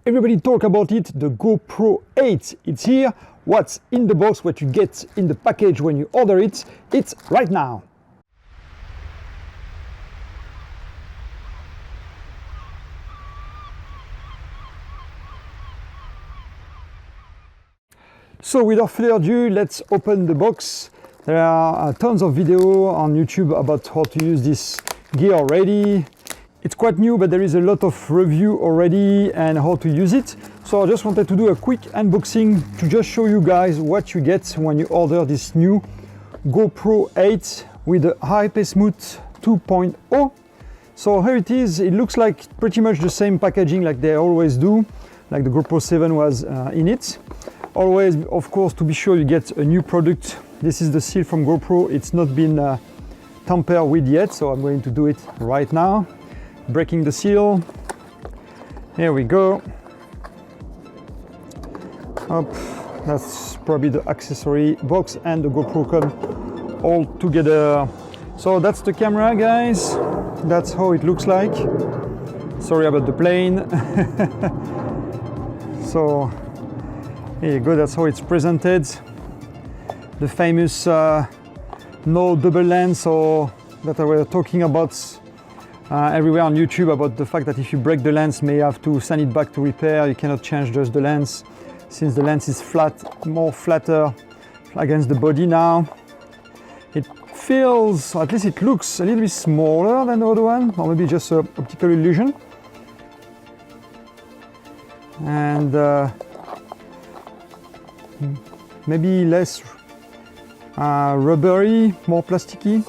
Everybody talk about it, the GoPro 8. It's here. What's in the box, what you get in the package when you order it, it's right now. So without further ado, let's open the box. There are tons of videos on YouTube about how to use this gear already. It's quite new, but there is a lot of review already and how to use it. So I just wanted to do a quick unboxing to just show you guys what you get when you order this new GoPro 8 with the Hypersmooth 2.0. So here it is. It looks like pretty much the same packaging like they always do, like the GoPro 7 was in it. Always, of course, to be sure you get a new product. This is the seal from GoPro. It's not been tampered with yet, so I'm going to do it right now. Breaking the seal. Here we go. Up. That's probably the accessory box and the GoPro come all together. So that's the camera, guys. That's how it looks like. Sorry about the plane. So here you go. That's how it's presented. The famous no double lens, or that I was talking about everywhere on YouTube about the fact that if you break the lens, you may have to send it back to repair. You cannot change just the lens since the lens is flat, more flatter against the body now. It feels, or at least it looks a little bit smaller than the other one, or maybe just an optical illusion. And maybe less rubbery, more plasticky.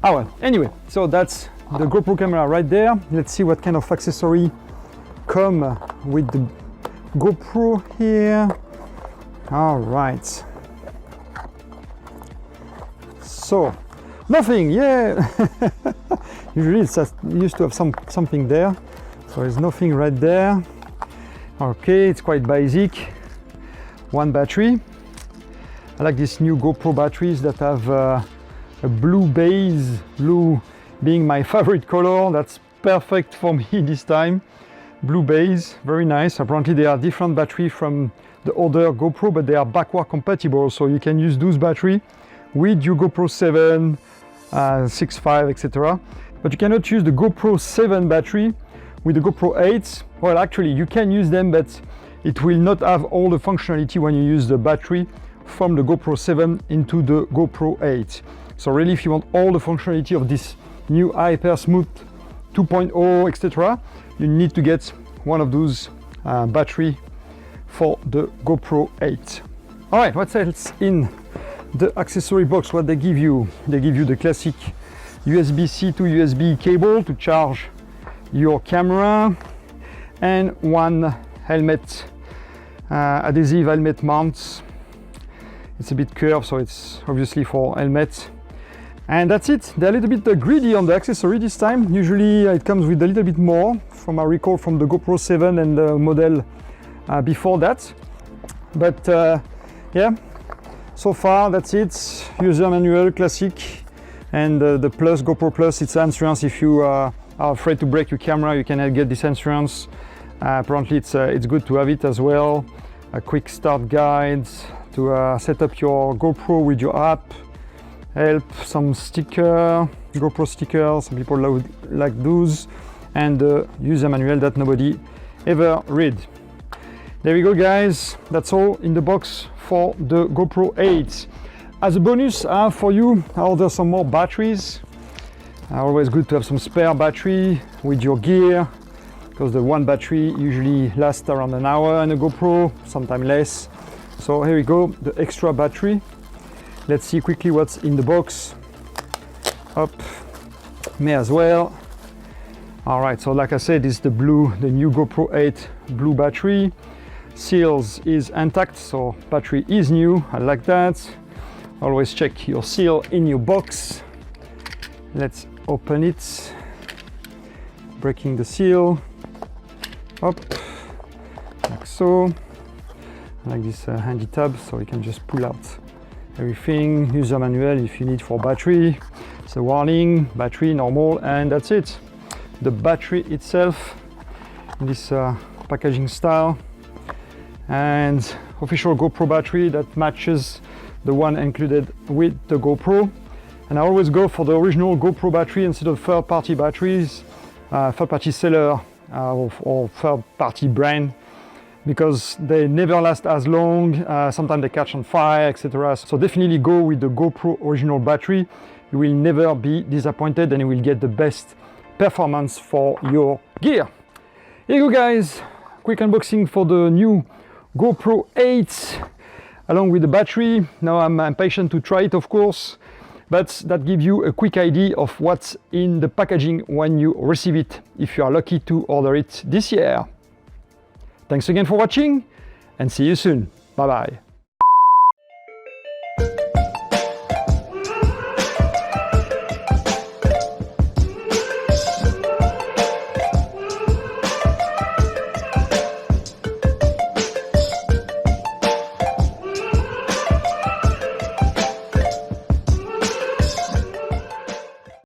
Ah well, anyway, so that's the GoPro camera right there. Let's see what kind of accessory come with the GoPro here. All right. So, nothing, yeah. Usually it's used to have something there. So there's nothing right there. Okay, it's quite basic. One battery. I like these new GoPro batteries that have a blue base, blue being my favorite color. That's perfect for me this time. Blue base, very nice. Apparently they are different battery from the other GoPro, but they are backward compatible, so you can use those battery with your GoPro 7, 6.5, etc. But you cannot use the GoPro 7 battery with the GoPro 8. Well, actually you can use them, but it will not have all the functionality when you use the battery from the GoPro 7 into the GoPro 8. So really, if you want all the functionality of this new Hypersmooth 2.0, etc., you need to get one of those battery for the GoPro 8. All right, what else in the accessory box? What they give you? They give you the classic USB-C to USB cable to charge your camera, and one helmet, adhesive helmet mount. It's a bit curved, so it's obviously for helmet. And that's it. They're a little bit greedy on the accessory this time. Usually it comes with a little bit more, from I recall from the GoPro 7 and the model before that. But yeah, so far that's it. User manual, classic, and the Plus, GoPro Plus, it's insurance. If you are afraid to break your camera, you can get this insurance. Apparently it's good to have it as well. A quick start guide to set up your GoPro with your app. Help, some sticker, GoPro stickers, some people like those, and the user manual that nobody ever read. There we go, guys. That's all in the box for the GoPro 8. As a bonus, I have for you, I ordered some more batteries. Always good to have some spare battery with your gear, because the one battery usually lasts around an hour in a GoPro, sometimes less. So here we go, the extra battery. Let's see quickly what's in the box. Up, me as well. All right, so like I said, this is the new GoPro 8 blue battery. Seals is intact, so battery is new. I like that. Always check your seal in your box. Let's open it. Breaking the seal. Up, like so. I like this handy tab, so you can just pull out everything. User manual if you need for battery. It's a warning, battery normal, and that's it. The battery itself, this packaging style, and official GoPro battery that matches the one included with the GoPro. And I always go for the original GoPro battery instead of third-party batteries, third-party seller or third-party brand, because they never last as long, sometimes they catch on fire, etc. So definitely go with the GoPro original battery. You will never be disappointed and you will get the best performance for your gear. Here you go guys, quick unboxing for the new GoPro 8 along with the battery. Now I'm impatient to try it, of course, but that gives you a quick idea of what's in the packaging when you receive it, if you are lucky to order it this year. Thanks again for watching and see you soon. Bye bye.